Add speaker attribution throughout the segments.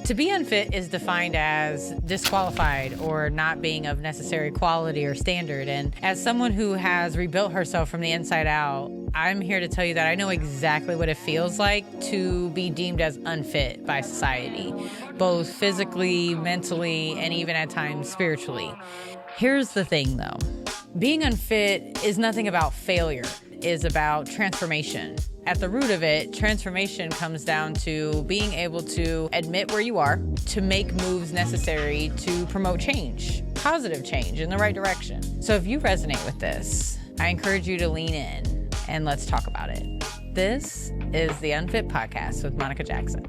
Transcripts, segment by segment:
Speaker 1: To be unfit is defined as disqualified or not being of necessary quality or standard. And as someone who has rebuilt herself from the inside out, I'm here to tell you that I know exactly what it feels like to be deemed as unfit by society, both physically, mentally, and even at times spiritually. Here's the thing though, being unfit is nothing about failure, it is about transformation. At the root of it, transformation comes down to being able to admit where you are, to make moves necessary to promote change, positive change in the right direction. So if you resonate with this, I encourage you to lean in and let's talk about it. This is the Unfit Podcast with Monica Jackson.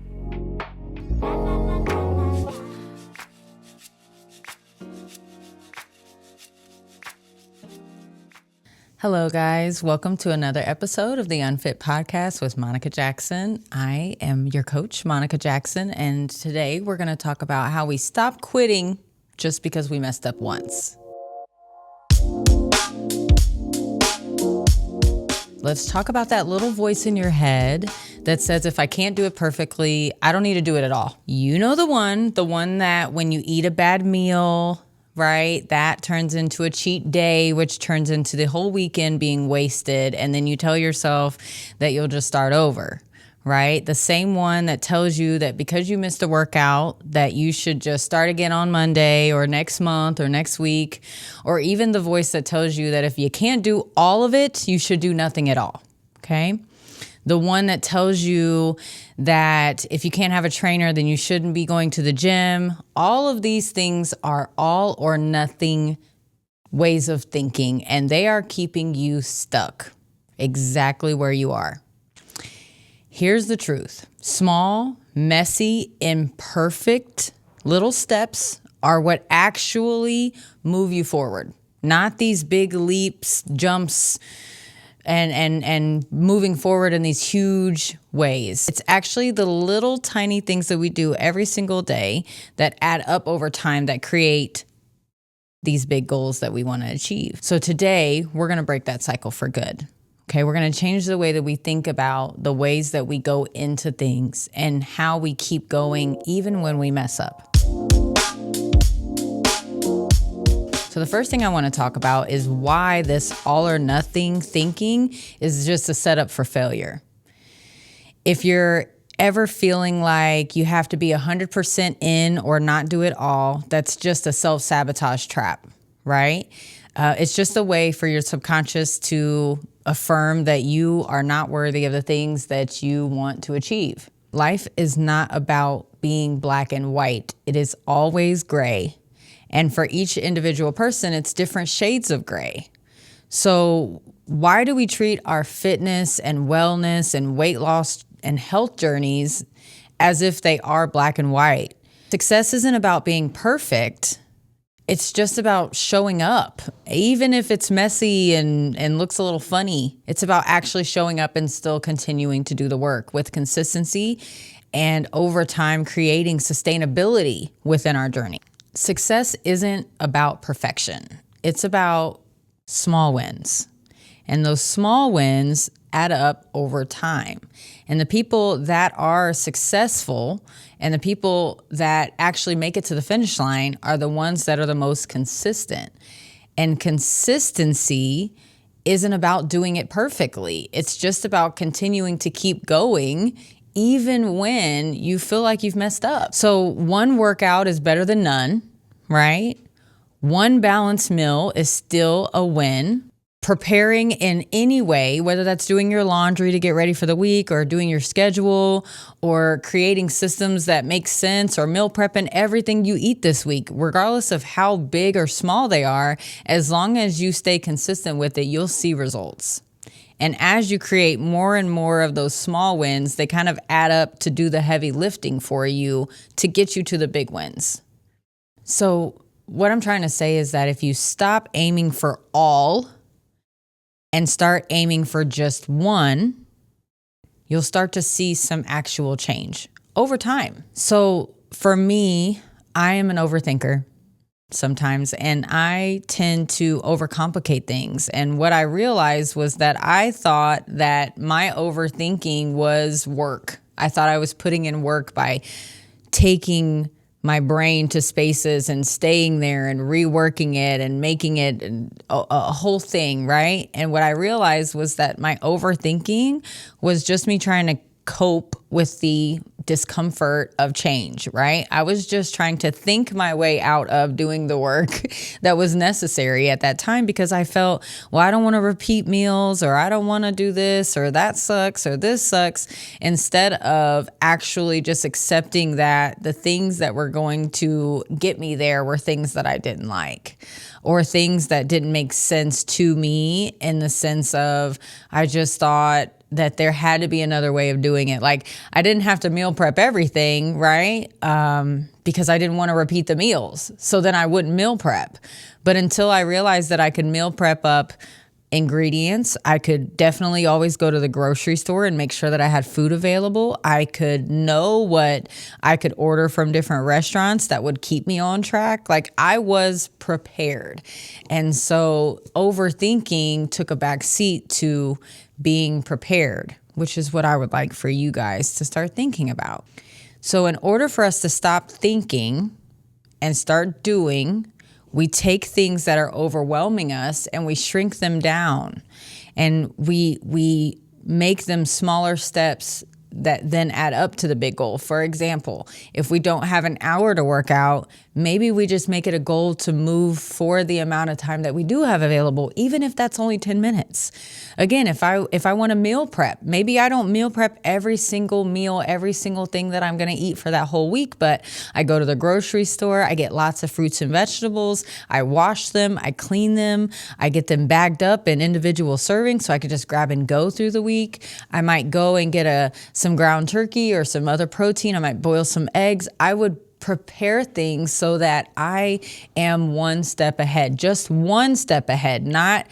Speaker 1: Hello, guys. Welcome to another episode of the Unfit Podcast with Monica Jackson. I am your coach, Monica Jackson, and today we're going to talk about how we stop quitting just because we messed up once. Let's talk about that little voice in your head that says, if I can't do it perfectly, I don't need to do it at all. You know the one that when you eat a bad meal, right, that turns into a cheat day, which turns into the whole weekend being wasted. And then you tell yourself that you'll just start over, right? The same one that tells you that because you missed a workout, that you should just start again on Monday or next month or next week, or even the voice that tells you that if you can't do all of it, you should do nothing at all, okay? The one that tells you that if you can't have a trainer, then you shouldn't be going to the gym. All of these things are all or nothing ways of thinking, and they are keeping you stuck exactly where you are. Here's the truth. Small, messy, imperfect little steps are what actually move you forward, not these big leaps, jumps, and moving forward in these huge ways. It's actually the little tiny things that we do every single day that add up over time that create these big goals that we want to achieve. So today we're going to break that cycle for good. Okay, we're going to change the way that we think about the ways that we go into things and how we keep going even when we mess up. So the first thing I want to talk about is why this all or nothing thinking is just a setup for failure. If you're ever feeling like you have to be 100% in or not do it all, that's just a self-sabotage trap, right? It's just a way for your subconscious to affirm that you are not worthy of the things that you want to achieve. Life is not about being black and white. It is always gray. And for each individual person, it's different shades of gray. So why do we treat our fitness and wellness and weight loss and health journeys as if they are black and white? Success isn't about being perfect. It's just about showing up. Even if it's messy and looks a little funny, it's about actually showing up and still continuing to do the work with consistency and over time creating sustainability within our journey. Success isn't about perfection. It's about small wins. And those small wins add up over time. And the people that are successful and the people that actually make it to the finish line are the ones that are the most consistent. And consistency isn't about doing it perfectly. It's just about continuing to keep going even when you feel like you've messed up. So one workout is better than none, right? One balanced meal is still a win. Preparing in any way, whether that's doing your laundry to get ready for the week or doing your schedule or creating systems that make sense or meal prepping everything you eat this week, regardless of how big or small they are, as long as you stay consistent with it, you'll see results. And as you create more and more of those small wins, they kind of add up to do the heavy lifting for you to get you to the big wins. So what I'm trying to say is that if you stop aiming for all and start aiming for just one, you'll start to see some actual change over time. So for me, I am an overthinker sometimes, and I tend to overcomplicate things. And what I realized was that I thought that my overthinking was work. I thought I was putting in work by taking my brain to spaces and staying there and reworking it and making it a whole thing, right? And what I realized was that my overthinking was just me trying to cope with the discomfort of change, right? I was just trying to think my way out of doing the work that was necessary at that time because I felt, well, I don't want to repeat meals, or I don't want to do this, or that sucks, or this sucks, instead of actually just accepting that the things that were going to get me there were things that I didn't like, or things that didn't make sense to me, in the sense of I just thought that there had to be another way of doing it. Like, I didn't have to meal prep everything, right? Because I didn't want to repeat the meals. So then I wouldn't meal prep. But until I realized that I could meal prep up ingredients, I could definitely always go to the grocery store and make sure that I had food available. I could know what I could order from different restaurants that would keep me on track. Like, I was prepared. And so overthinking took a back seat to being prepared, which is what I would like for you guys to start thinking about. So in order for us to stop thinking and start doing, we take things that are overwhelming us and we shrink them down, and we make them smaller steps that then add up to the big goal. For example, if we don't have an hour to work out, maybe we just make it a goal to move for the amount of time that we do have available, even if that's only 10 minutes. Again, if I want to meal prep, maybe I don't meal prep every single meal, every single thing that I'm going to eat for that whole week, but I go to the grocery store, I get lots of fruits and vegetables, I wash them, I clean them, I get them bagged up in individual servings so I could just grab and go through the week. I might go and get some ground turkey or some other protein. I might boil some eggs. I would prepare things so that I am one step ahead, just one step ahead, not,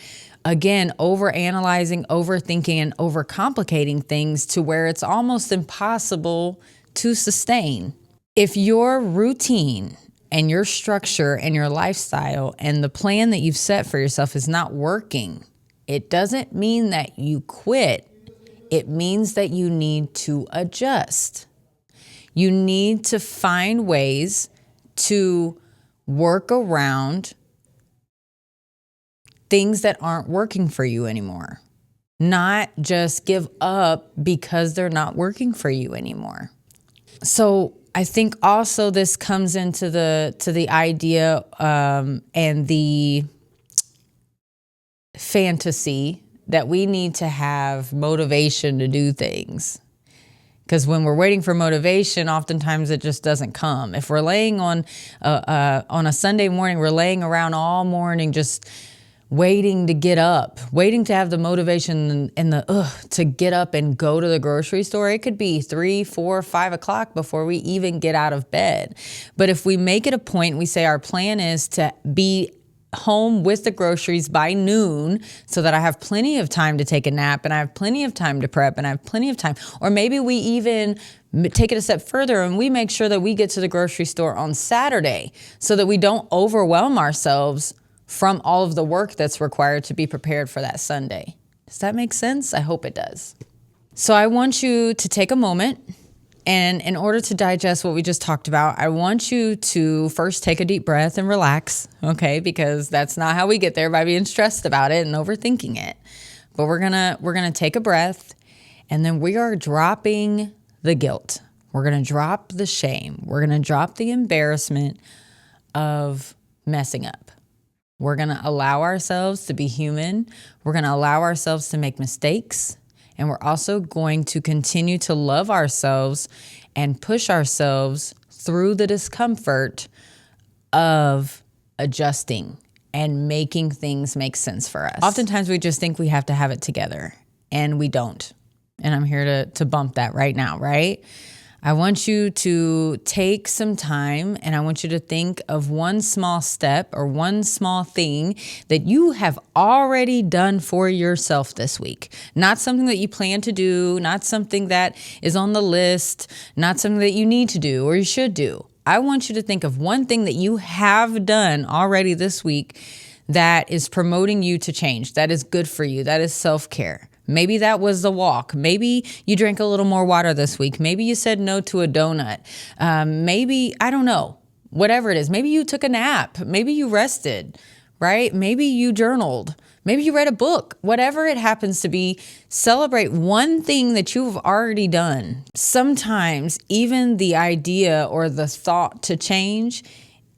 Speaker 1: again, overanalyzing, overthinking, and overcomplicating things to where it's almost impossible to sustain. If your routine and your structure and your lifestyle and the plan that you've set for yourself is not working, it doesn't mean that you quit. It means that you need to adjust. You need to find ways to work around things that aren't working for you anymore. Not just give up because they're not working for you anymore. So I think also this comes into the idea and the fantasy that we need to have motivation to do things. Because when we're waiting for motivation, oftentimes it just doesn't come. If we're laying on a Sunday morning, we're laying around all morning just waiting to get up, waiting to have the motivation and to get up and go to the grocery store. It could be 3, 4, 5 o'clock before we even get out of bed. But if we make it a point, we say our plan is to be home with the groceries by noon so that I have plenty of time to take a nap and I have plenty of time to prep and I have plenty of time. Or maybe we even take it a step further and we make sure that we get to the grocery store on Saturday so that we don't overwhelm ourselves from all of the work that's required to be prepared for that Sunday. Does that make sense? I hope it does. So I want you to take a moment, and in order to digest what we just talked about, I want you to first take a deep breath and relax, okay? Because that's not how we get there, by being stressed about it and overthinking it. But we're gonna take a breath, and then we are dropping the guilt. We're gonna drop the shame. We're gonna drop the embarrassment of messing up. We're gonna allow ourselves to be human. We're gonna allow ourselves to make mistakes. And we're also going to continue to love ourselves and push ourselves through the discomfort of adjusting and making things make sense for us. Oftentimes we just think we have to have it together, and we don't. And I'm here to bump that right now, right? I want you to take some time, and I want you to think of one small step or one small thing that you have already done for yourself this week. Not something that you plan to do, not something that is on the list, not something that you need to do or you should do. I want you to think of one thing that you have done already this week that is promoting you to change, that is good for you, that is self-care. Maybe that was the walk. Maybe you drank a little more water this week. Maybe you said no to a donut. Maybe, I don't know, whatever it is. Maybe you took a nap. Maybe you rested, right? Maybe you journaled. Maybe you read a book. Whatever it happens to be, celebrate one thing that you've already done. Sometimes even the idea or the thought to change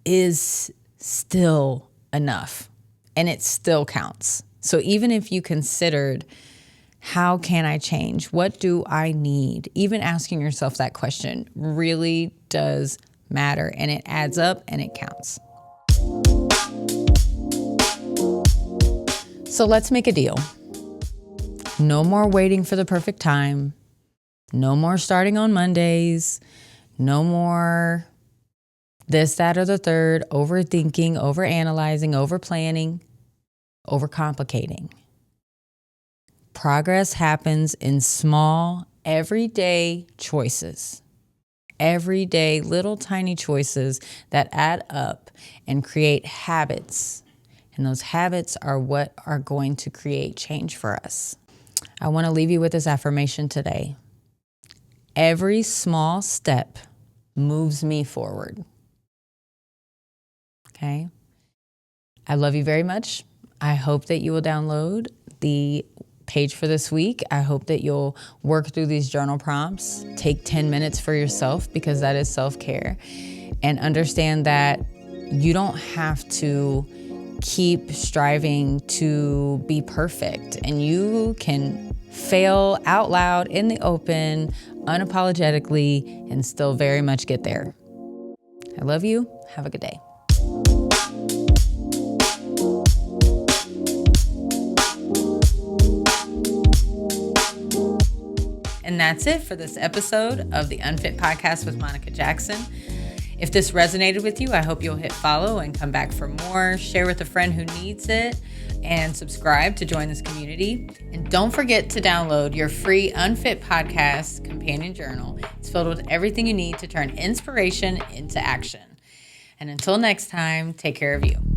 Speaker 1: is still enough, and it still counts. So even if you considered, how can I change? What do I need? Even asking yourself that question really does matter, and it adds up and it counts. So let's make a deal. No more waiting for the perfect time. No more starting on Mondays. No more this, that, or the third, overthinking, overanalyzing, overplanning, overcomplicating. Progress happens in small, everyday choices. Everyday little tiny choices that add up and create habits. And those habits are what are going to create change for us. I want to leave you with this affirmation today. Every small step moves me forward. Okay? I love you very much. I hope that you will download the page for this week. I hope that you'll work through these journal prompts. Take 10 minutes for yourself, because that is self-care. And understand that you don't have to keep striving to be perfect, and you can fail out loud in the open, unapologetically, and still very much get there. I love you. Have a good day. And that's it for this episode of the Unfit Podcast with Monica Jackson. If this resonated with you, I hope you'll hit follow and come back for more. Share with a friend who needs it, and subscribe to join this community. And don't forget to download your free Unfit Podcast companion journal. It's filled with everything you need to turn inspiration into action. And until next time, take care of you.